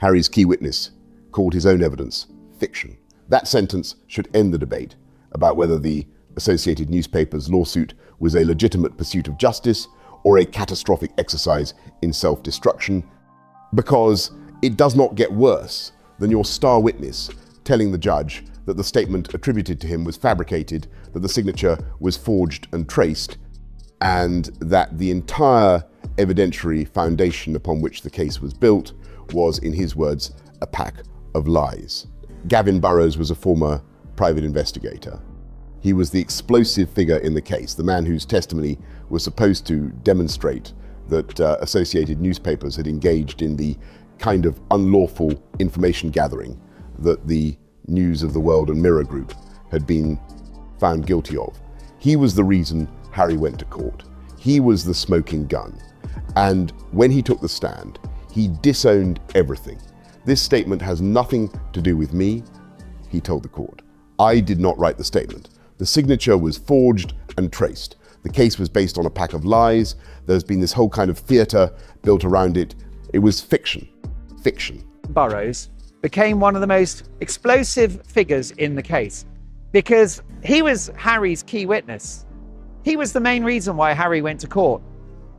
Harry's key witness called his own evidence fiction. That sentence should end the debate about whether the Associated Newspaper's lawsuit was a legitimate pursuit of justice or a catastrophic exercise in self-destruction, because it does not get worse than your star witness telling the judge that the statement attributed to him was fabricated, that the signature was forged and traced, and that the entire evidentiary foundation upon which the case was built was, in his words, a pack of lies. Gavin Burrows was a former private investigator. He was the explosive figure in the case, the man whose testimony was supposed to demonstrate that Associated Newspapers had engaged in the kind of unlawful information gathering that the News of the World and Mirror Group had been found guilty of. He was the reason Harry went to court. He was the smoking gun. And when he took the stand, he disowned everything. This statement has nothing to do with me, he told the court. I did not write the statement. The signature was forged and traced. The case was based on a pack of lies. There's been this whole kind of theater built around it. It was fiction. Fiction. Burrows became one of the most explosive figures in the case because he was Harry's key witness. He was the main reason why Harry went to court.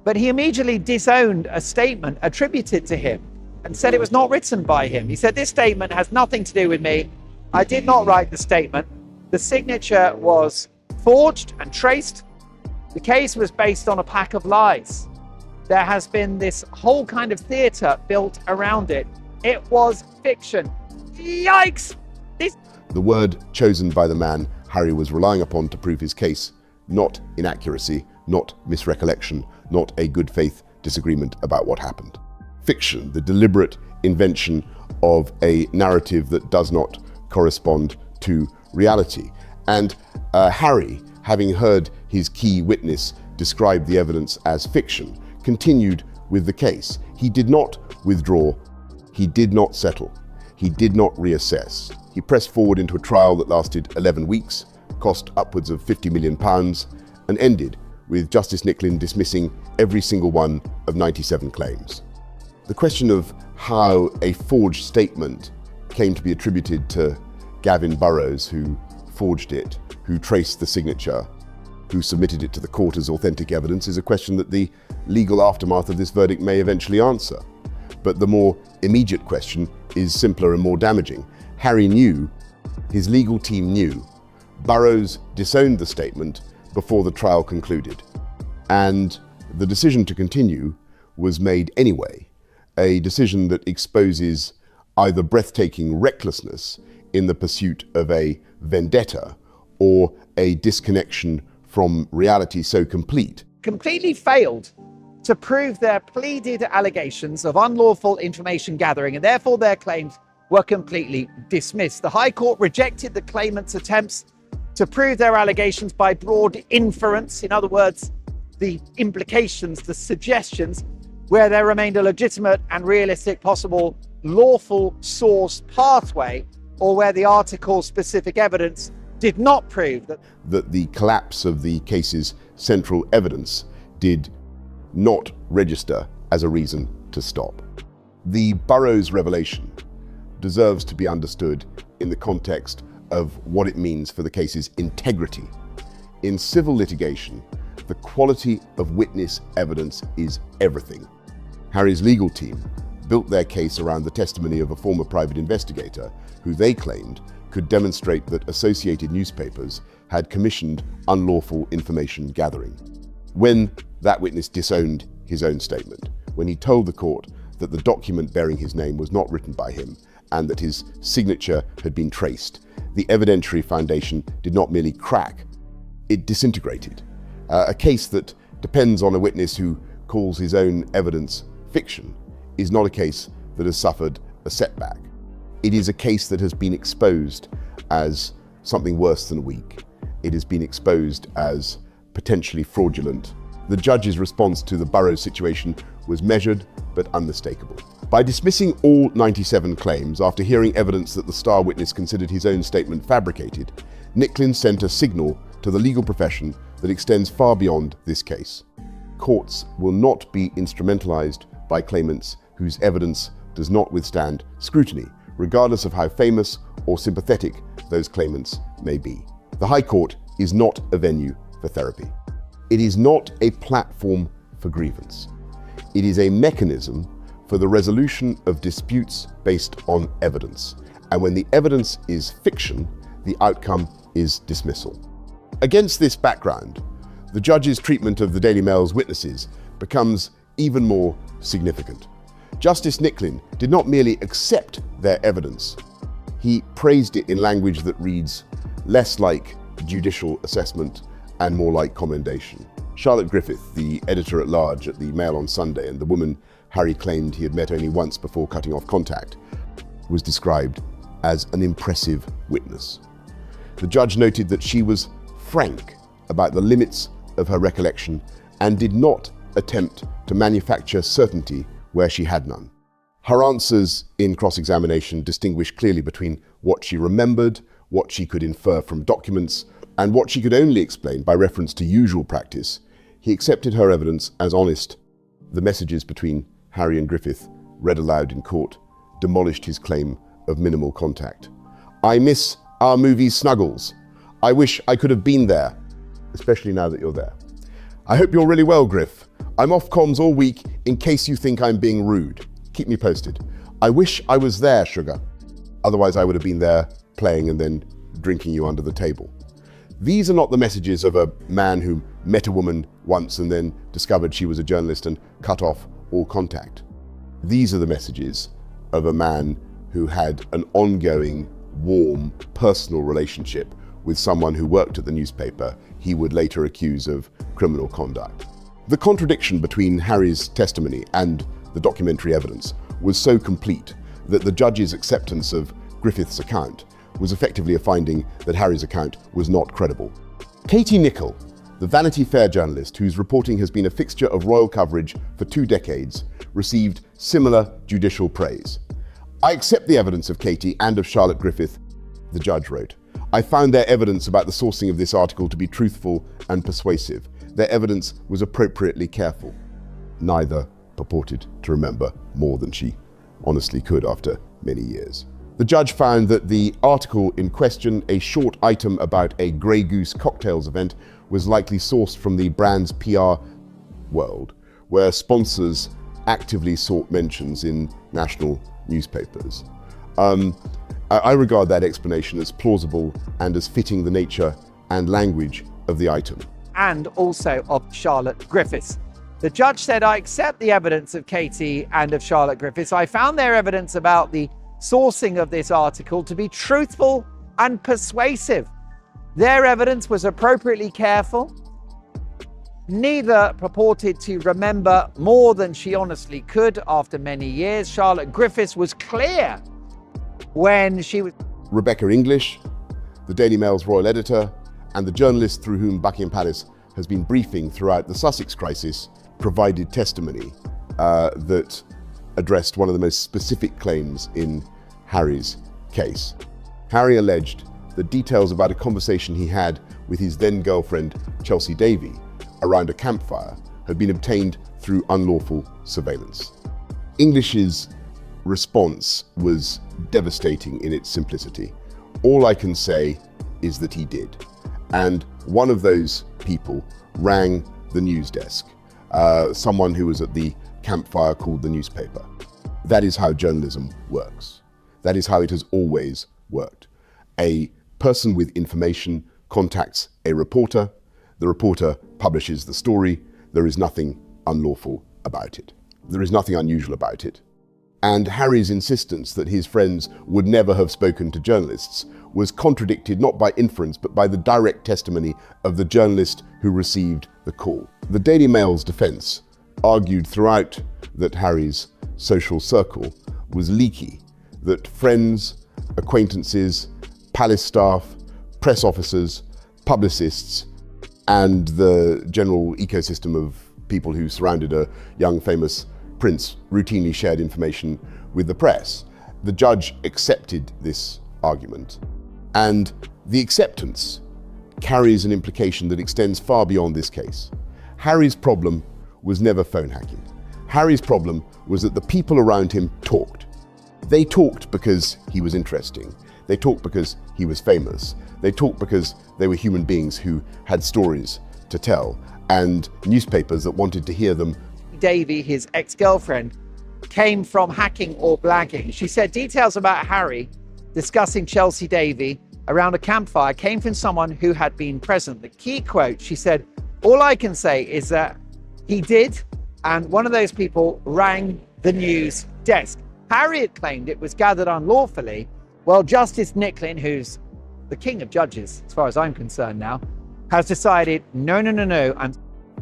But he immediately disowned a statement attributed to him and said it was not written by him. He said, this statement has nothing to do with me. I did not write the statement. The signature was forged and traced. The case was based on a pack of lies. There has been this whole kind of theater built around it. It was fiction. Yikes! The word chosen by the man Harry was relying upon to prove his case, not inaccuracy, not misrecollection, not a good faith disagreement about what happened. Fiction, the deliberate invention of a narrative that does not correspond to reality. And Harry, having heard his key witness describe the evidence as fiction, continued with the case. He did not withdraw. He did not settle. He did not reassess. He pressed forward into a trial that lasted 11 weeks, cost upwards of £50 million, and ended with Justice Nicklin dismissing every single one of 97 claims. The question of how a forged statement came to be attributed to Gavin Burrows, who forged it, who traced the signature, who submitted it to the court as authentic evidence, is a question that the legal aftermath of this verdict may eventually answer. But the more immediate question is simpler and more damaging. Harry knew, his legal team knew, Burrows disowned the statement before the trial concluded. And the decision to continue was made anyway, a decision that exposes either breathtaking recklessness in the pursuit of a vendetta or a disconnection from reality so complete. Completely failed to prove their pleaded allegations of unlawful information gathering, and therefore their claims were completely dismissed. The High Court rejected the claimants' attempts to prove their allegations by broad inference, in other words, the implications, the suggestions, where there remained a legitimate and realistic possible lawful source pathway, or where the article's specific evidence did not prove that the collapse of the case's central evidence did not register as a reason to stop. The Burrows revelation deserves to be understood in the context of what it means for the case's integrity. In civil litigation, the quality of witness evidence is everything. Harry's legal team built their case around the testimony of a former private investigator who they claimed could demonstrate that Associated Newspapers had commissioned unlawful information gathering. When that witness disowned his own statement, when he told the court that the document bearing his name was not written by him and that his signature had been traced, the evidentiary foundation did not merely crack, it disintegrated. A case that depends on a witness who calls his own evidence fiction is not a case that has suffered a setback. It is a case that has been exposed as something worse than weak. It has been exposed as potentially fraudulent. The judge's response to the Burrows situation was measured but unmistakable. By dismissing all 97 claims after hearing evidence that the star witness considered his own statement fabricated, Nicklin sent a signal to the legal profession that extends far beyond this case. Courts will not be instrumentalized by claimants whose evidence does not withstand scrutiny, regardless of how famous or sympathetic those claimants may be. The High Court is not a venue for therapy. It is not a platform for grievance. It is a mechanism for the resolution of disputes based on evidence. And when the evidence is fiction, the outcome is dismissal. Against this background, the judge's treatment of the Daily Mail's witnesses becomes even more significant. Justice Nicklin did not merely accept their evidence, he praised it in language that reads less like judicial assessment and more like commendation. Charlotte Griffith, the editor-at-large at the Mail on Sunday, and the woman Harry claimed he had met only once before cutting off contact, was described as an impressive witness. The judge noted that she was frank about the limits of her recollection and did not attempt to manufacture certainty where she had none. Her answers in cross-examination distinguished clearly between what she remembered, what she could infer from documents, and what she could only explain by reference to usual practice. He accepted her evidence as honest. The messages between Harry and Griffith, read aloud in court, demolished his claim of minimal contact. "I miss our movie Snuggles. I wish I could have been there, especially now that you're there. I hope you're really well, Griff. I'm off comms all week in case you think I'm being rude. Keep me posted. I wish I was there, sugar. Otherwise I would have been there playing and then drinking you under the table." These are not the messages of a man who met a woman once and then discovered she was a journalist and cut off all contact. These are the messages of a man who had an ongoing, warm, personal relationship with someone who worked at the newspaper he would later accuse of criminal conduct. The contradiction between Harry's testimony and the documentary evidence was so complete that the judge's acceptance of Griffith's account was effectively a finding that Harry's account was not credible. Katie Nicholl, the Vanity Fair journalist whose reporting has been a fixture of royal coverage for 2 decades, received similar judicial praise. "I accept the evidence of Katie and of Charlotte Griffith," the judge wrote. "I found their evidence about the sourcing of this article to be truthful and persuasive. Their evidence was appropriately careful." Neither purported to remember more than she honestly could after many years. The judge found that the article in question, a short item about a Grey Goose cocktails event, was likely sourced from the brand's PR world, where sponsors actively sought mentions in national newspapers. I regard that explanation as plausible and as fitting the nature and language of the item. And also of Charlotte Griffiths. The judge said, "I accept the evidence of Katie and of Charlotte Griffiths. I found their evidence about the sourcing of this article to be truthful and persuasive. Their evidence was appropriately careful. Neither purported to remember more than she honestly could after many years. Charlotte Griffiths was clear when she was..." Rebecca English, the Daily Mail's royal editor, and the journalist through whom Buckingham Palace has been briefing throughout the Sussex crisis, provided testimony that addressed one of the most specific claims in Harry's case. Harry alleged that details about a conversation he had with his then-girlfriend Chelsea Davy around a campfire had been obtained through unlawful surveillance. English's response was devastating in its simplicity. "All I can say is that he did." And one of those people rang the news desk, someone who was at the campfire called the newspaper. That is how journalism works. That is how it has always worked. A person with information contacts a reporter. The reporter publishes the story. There is nothing unlawful about it. There is nothing unusual about it. And Harry's insistence that his friends would never have spoken to journalists was contradicted not by inference, but by the direct testimony of the journalist who received the call. The Daily Mail's defense argued throughout that Harry's social circle was leaky, that friends, acquaintances, palace staff, press officers, publicists, and the general ecosystem of people who surrounded a young famous prince routinely shared information with the press. The judge accepted this argument, and the acceptance carries an implication that extends far beyond this case. Harry's problem was never phone hacking. Harry's problem was that the people around him talked. They talked because he was interesting. They talked because he was famous. They talked because they were human beings who had stories to tell, and newspapers that wanted to hear them. Davy, his ex-girlfriend, came from hacking or blagging. She said details about Harry discussing Chelsea Davy around a campfire came from someone who had been present. The key quote, she said, "All I can say is that he did, and one of those people rang the news desk." Harry had claimed it was gathered unlawfully. Well, Justice Nicklin, who's the king of judges, as far as I'm concerned now, has decided, no.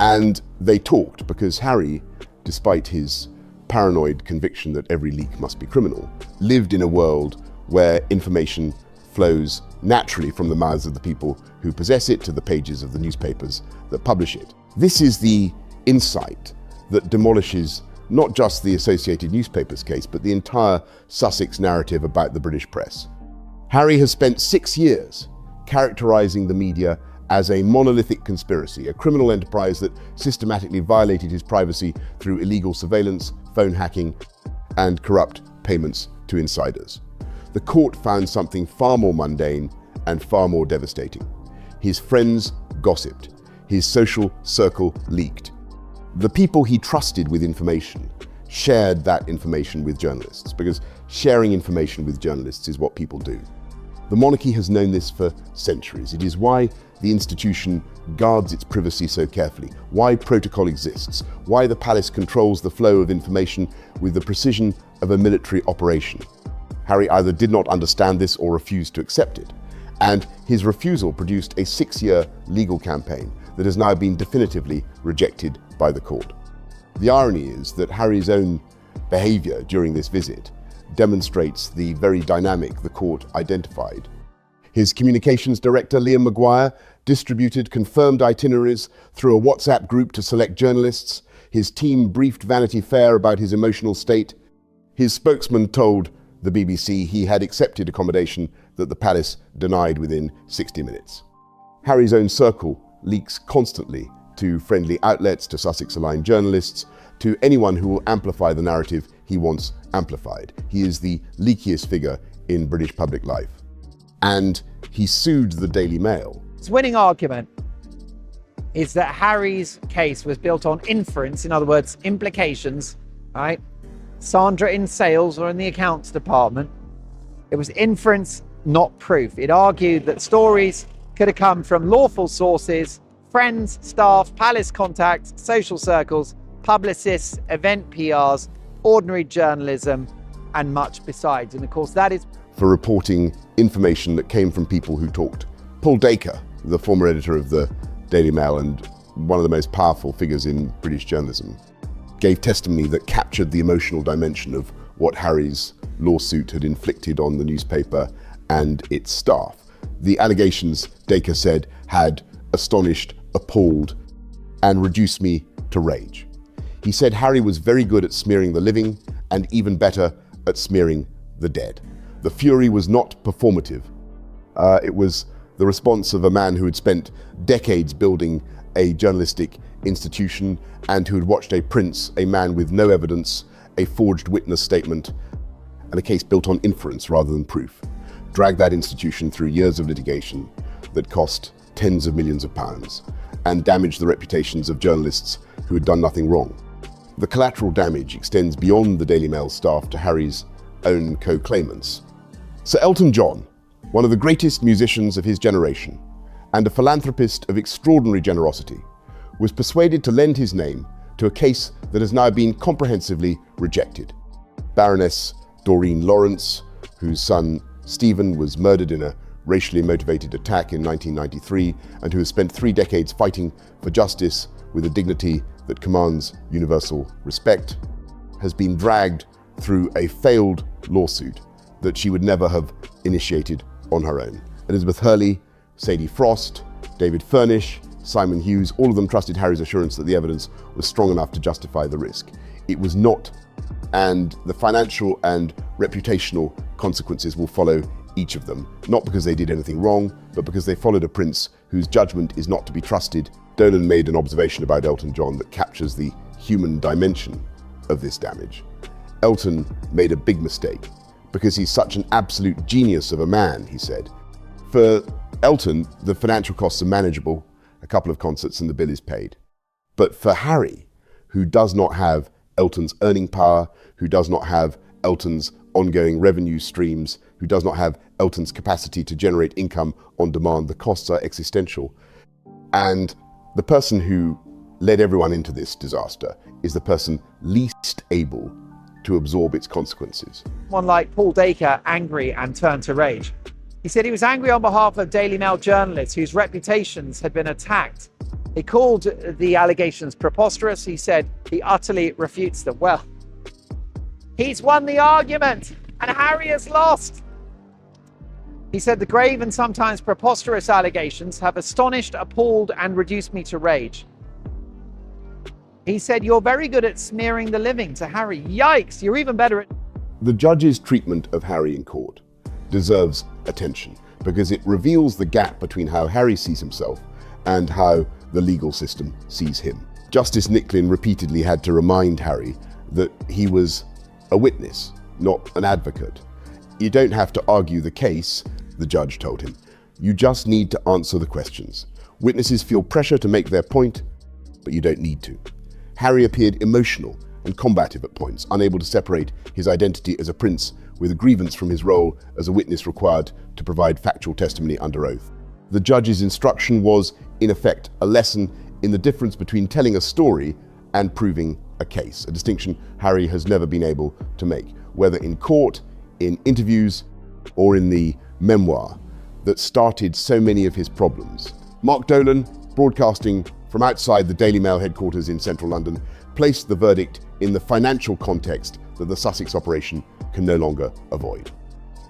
And they talked because Harry, despite his paranoid conviction that every leak must be criminal, lived in a world where information flows naturally from the mouths of the people who possess it to the pages of the newspapers that publish it. This is the insight that demolishes not just the Associated Newspapers case, but the entire Sussex narrative about the British press. Harry has spent 6 years characterizing the media as a monolithic conspiracy, a criminal enterprise that systematically violated his privacy through illegal surveillance, phone hacking, and corrupt payments to insiders. The court found something far more mundane and far more devastating. His friends gossiped. His social circle leaked. The people he trusted with information shared that information with journalists, because sharing information with journalists is what people do. The monarchy has known this for centuries. It is why the institution guards its privacy so carefully, why protocol exists, why the palace controls the flow of information with the precision of a military operation. Harry either did not understand this or refused to accept it, and his refusal produced a 6-year legal campaign that has now been definitively rejected by the court. The irony is that Harry's own behavior during this visit demonstrates the very dynamic the court identified. His communications director, Liam Maguire, distributed confirmed itineraries through a WhatsApp group to select journalists. His team briefed Vanity Fair about his emotional state. His spokesman told the BBC he had accepted accommodation that the palace denied within 60 minutes. Harry's own circle leaks constantly to friendly outlets, to Sussex-aligned journalists, to anyone who will amplify the narrative he wants amplified. He is the leakiest figure in British public life. And he sued the Daily Mail. His winning argument is that Harry's case was built on inference, in other words, implications, right? Sandra in sales or in the accounts department. It was inference, not proof. It argued that stories could have come from lawful sources, friends, staff, palace contacts, social circles, publicists, event PRs, ordinary journalism, and much besides. And of course, that is for reporting information that came from people who talked. Paul Dacre, the former editor of the Daily Mail and one of the most powerful figures in British journalism, gave testimony that captured the emotional dimension of what Harry's lawsuit had inflicted on the newspaper and its staff. The allegations, Dacre said, had astonished, appalled, and reduced me to rage. He said Harry was very good at smearing the living and even better at smearing the dead. The fury was not performative. It was the response of a man who had spent decades building a journalistic institution and who had watched a prince, a man with no evidence, a forged witness statement, and a case built on inference rather than proof, drag that institution through years of litigation that cost tens of millions of pounds and damaged the reputations of journalists who had done nothing wrong. The collateral damage extends beyond the Daily Mail staff to Harry's own co-claimants. Sir Elton John, one of the greatest musicians of his generation and a philanthropist of extraordinary generosity, was persuaded to lend his name to a case that has now been comprehensively rejected. Baroness Doreen Lawrence, whose son Stephen was murdered in a racially motivated attack in 1993 and who has spent 3 decades fighting for justice with a dignity that commands universal respect, has been dragged through a failed lawsuit that she would never have initiated on her own. Elizabeth Hurley, Sadie Frost, David Furnish, Simon Hughes, all of them trusted Harry's assurance that the evidence was strong enough to justify the risk. It was not, and the financial and reputational consequences will follow each of them, not because they did anything wrong, but because they followed a prince whose judgment is not to be trusted. Dolan made an observation about Elton John that captures the human dimension of this damage. Elton made a big mistake because he's such an absolute genius of a man, he said. For Elton, the financial costs are manageable, a couple of concerts and the bill is paid. But for Harry, who does not have Elton's earning power, who does not have Elton's ongoing revenue streams, who does not have Elton's capacity to generate income on demand, the costs are existential. And the person who led everyone into this disaster is the person least able to absorb its consequences. One like Paul Dacre, angry and turned to rage. He said he was angry on behalf of Daily Mail journalists whose reputations had been attacked. He called the allegations preposterous. He said he utterly refutes them. Well, he's won the argument and Harry has lost. He said the grave and sometimes preposterous allegations have astonished, appalled and reduced me to rage. He said, you're very good at smearing the living to Harry. Yikes, you're even better at... The judge's treatment of Harry in court deserves attention because it reveals the gap between how Harry sees himself and how the legal system sees him. Justice Nicklin repeatedly had to remind Harry that he was a witness, not an advocate. You don't have to argue the case, the judge told him. You just need to answer the questions. Witnesses feel pressure to make their point, but you don't need to. Harry appeared emotional and combative at points, unable to separate his identity as a prince with a grievance from his role as a witness required to provide factual testimony under oath. The judge's instruction was, in effect, a lesson in the difference between telling a story and proving a case, a distinction Harry has never been able to make, whether in court, in interviews, or in the memoir that started so many of his problems. Mark Dolan, broadcasting from outside the Daily Mail headquarters in central London, placed the verdict in the financial context that the Sussex operation can no longer avoid.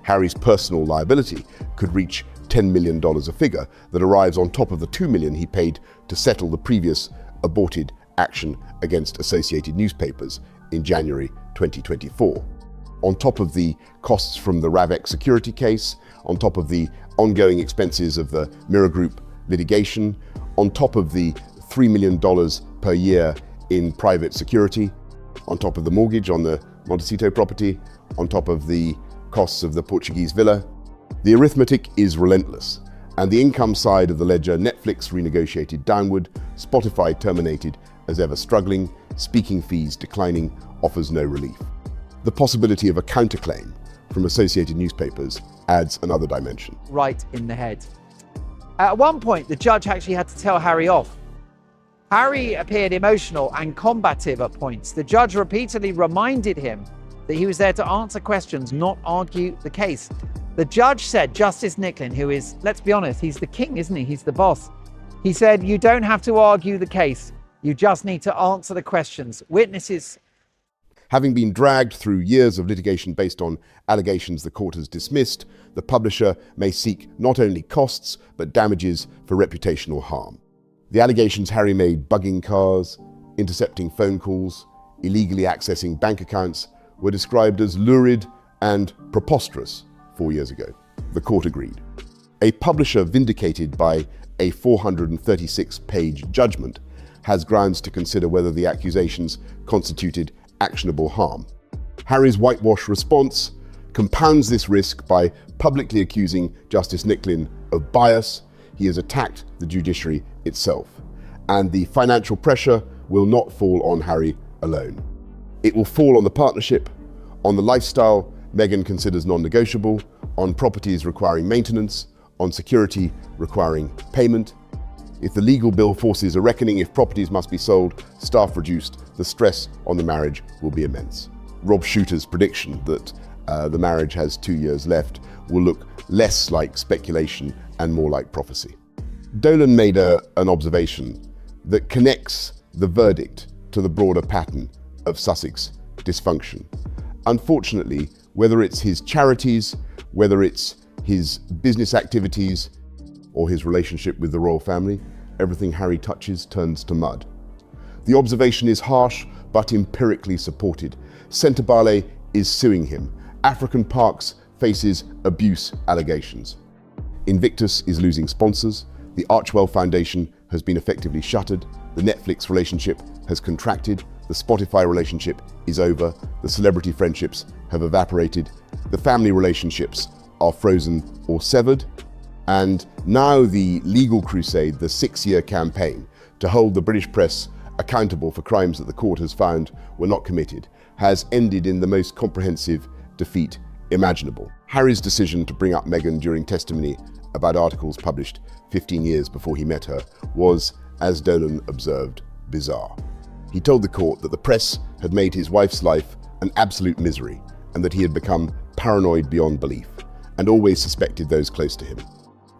Harry's personal liability could reach $10 million, a figure that arrives on top of the $2 million he paid to settle the previous aborted action against Associated Newspapers in January 2024. On top of the costs from the Ravec security case, on top of the ongoing expenses of the Mirror Group litigation, on top of the $3 million per year in private security, on top of the mortgage on the Montecito property, on top of the costs of the Portuguese villa. The arithmetic is relentless, and the income side of the ledger, Netflix renegotiated downward, Spotify terminated as ever struggling, speaking fees declining, offers no relief. The possibility of a counterclaim from Associated Newspapers adds another dimension. Right in the head. At one point, the judge actually had to tell Harry off. Harry appeared emotional and combative at points. The judge repeatedly reminded him that he was there to answer questions, not argue the case. The judge said, Justice Nicklin, who is, let's be honest, he's the king, isn't he? He's the boss. He said, you don't have to argue the case. You just need to answer the questions. Witnesses. Having been dragged through years of litigation based on allegations the court has dismissed, the publisher may seek not only costs, but damages for reputational harm. The allegations Harry made bugging cars, intercepting phone calls, illegally accessing bank accounts were described as lurid and preposterous 4 years ago. The court agreed. A publisher vindicated by a 436-page judgment has grounds to consider whether the accusations constituted actionable harm. Harry's whitewash response compounds this risk by publicly accusing Justice Nicklin of bias. He has attacked the judiciary itself, and the financial pressure will not fall on Harry alone. It will fall on the partnership, on the lifestyle Meghan considers non-negotiable, on properties requiring maintenance, on security requiring payment. If the legal bill forces a reckoning, if properties must be sold, staff reduced, the stress on the marriage will be immense. Rob Shooter's prediction that the marriage has 2 years left will look less like speculation and more like prophecy. Dolan made an observation that connects the verdict to the broader pattern of Sussex dysfunction. Unfortunately, whether it's his charities, whether it's his business activities, or his relationship with the royal family, everything Harry touches turns to mud. The observation is harsh, but empirically supported. Centre is suing him. African Parks faces abuse allegations. Invictus is losing sponsors. The Archwell Foundation has been effectively shuttered. The Netflix relationship has contracted. The Spotify relationship is over. The celebrity friendships have evaporated. The family relationships are frozen or severed. And now the legal crusade, the 6-year campaign to hold the British press accountable for crimes that the court has found were not committed, has ended in the most comprehensive defeat imaginable. Harry's decision to bring up Meghan during testimony about articles published 15 years before he met her was, as Dolan observed, bizarre. He told the court that the press had made his wife's life an absolute misery and that he had become paranoid beyond belief and always suspected those close to him.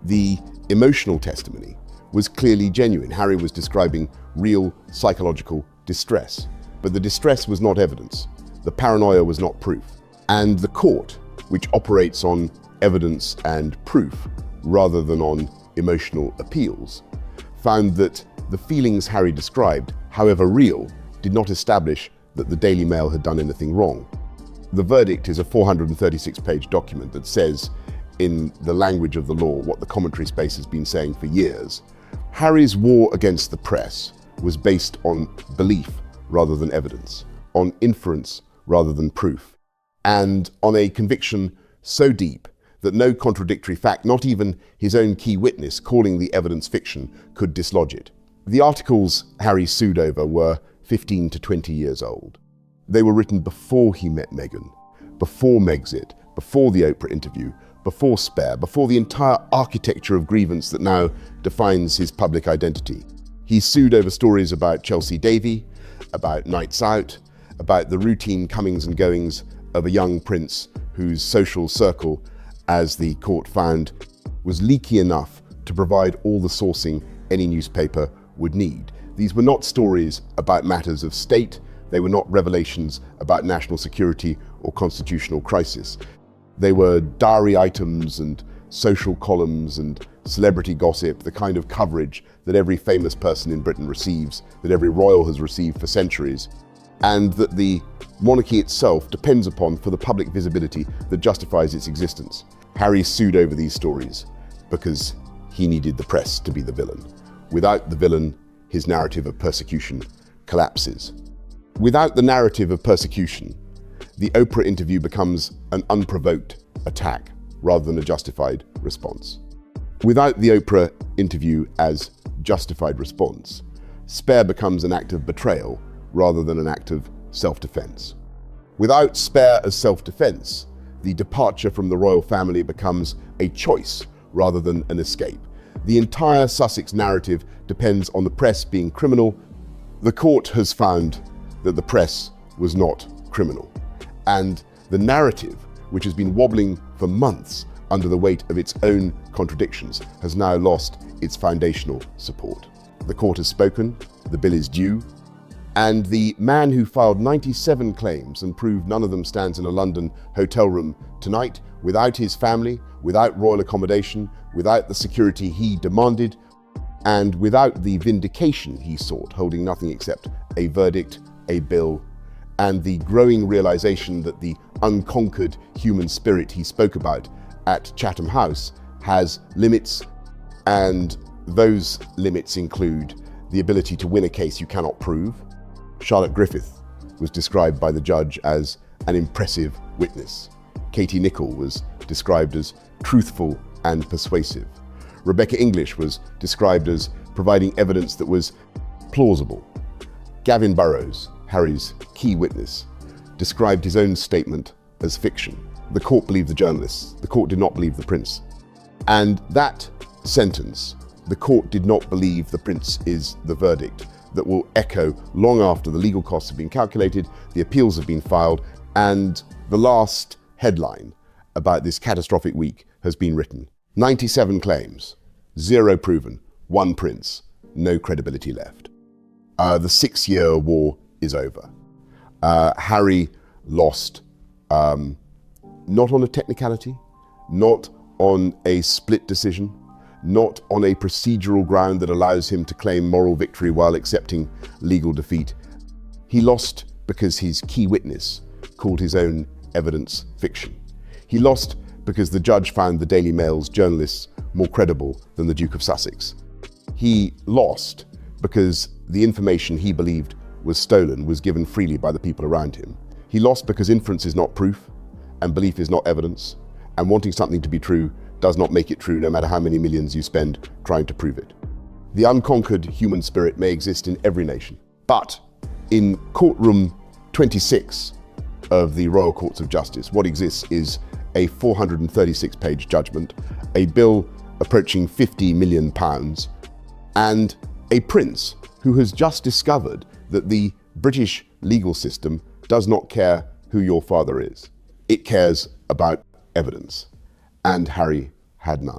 The emotional testimony was clearly genuine. Harry was describing real psychological distress, but the distress was not evidence. The paranoia was not proof. And the court, which operates on evidence and proof rather than on emotional appeals, found that the feelings Harry described, however real, did not establish that the Daily Mail had done anything wrong. The verdict is a 436-page document that says, in the language of the law, what the commentary space has been saying for years. Harry's war against the press was based on belief rather than evidence, on inference rather than proof, and on a conviction so deep that no contradictory fact, not even his own key witness calling the evidence fiction, could dislodge it. The articles Harry sued over were 15 to 20 years old. They were written before he met Meghan, before Megxit, before the Oprah interview, before Spare, before the entire architecture of grievance that now defines his public identity. He sued over stories about Chelsea Davy, about nights out, about the routine comings and goings of a young prince whose social circle, as the court found, was leaky enough to provide all the sourcing any newspaper would need. These were not stories about matters of state. They were not revelations about national security or constitutional crisis. They were diary items and social columns and celebrity gossip, the kind of coverage that every famous person in Britain receives, that every royal has received for centuries, and that the monarchy itself depends upon for the public visibility that justifies its existence. Harry sued over these stories because he needed the press to be the villain. Without the villain, his narrative of persecution collapses. Without the narrative of persecution, the Oprah interview becomes an unprovoked attack rather than a justified response. Without the Oprah interview as justified response, Spare becomes an act of betrayal rather than an act of self-defense. Without Spare as self-defense, the departure from the royal family becomes a choice rather than an escape. The entire Sussex narrative depends on the press being criminal. The court has found that the press was not criminal. And the narrative, which has been wobbling for months under the weight of its own contradictions, has now lost its foundational support. The court has spoken, the bill is due, and the man who filed 97 claims and proved none of them stands in a London hotel room tonight, without his family, without royal accommodation, without the security he demanded, and without the vindication he sought, holding nothing except a verdict, a bill, and the growing realization that the unconquered human spirit he spoke about at Chatham House has limits, and those limits include the ability to win a case you cannot prove. Charlotte Griffith was described by the judge as an impressive witness. Katie Nicholl was described as truthful and persuasive. Rebecca English was described as providing evidence that was plausible. Gavin Burrows, Harry's key witness, described his own statement as fiction. The court believed the journalists. The court did not believe the prince. And that sentence, the court did not believe the prince, is the verdict that will echo long after the legal costs have been calculated, the appeals have been filed, and the last headline about this catastrophic week has been written. 97 claims, 0 proven, 1 prince, no credibility left. The 6-year war is over. Harry lost, not on a technicality, not on a split decision, not on a procedural ground that allows him to claim moral victory while accepting legal defeat. He lost because his key witness called his own evidence fiction. He lost because the judge found the Daily Mail's journalists more credible than the Duke of Sussex. He lost because the information he believed was stolen was given freely by the people around him. He lost because inference is not proof, and belief is not evidence, and wanting something to be true does not make it true no matter how many millions you spend trying to prove it. The unconquered human spirit may exist in every nation, but in courtroom 26 of the Royal Courts of Justice, what exists is a 436-page judgment, a bill approaching £50 million, and a prince who has just discovered that the British legal system does not care who your father is. It cares about evidence, and Harry had none.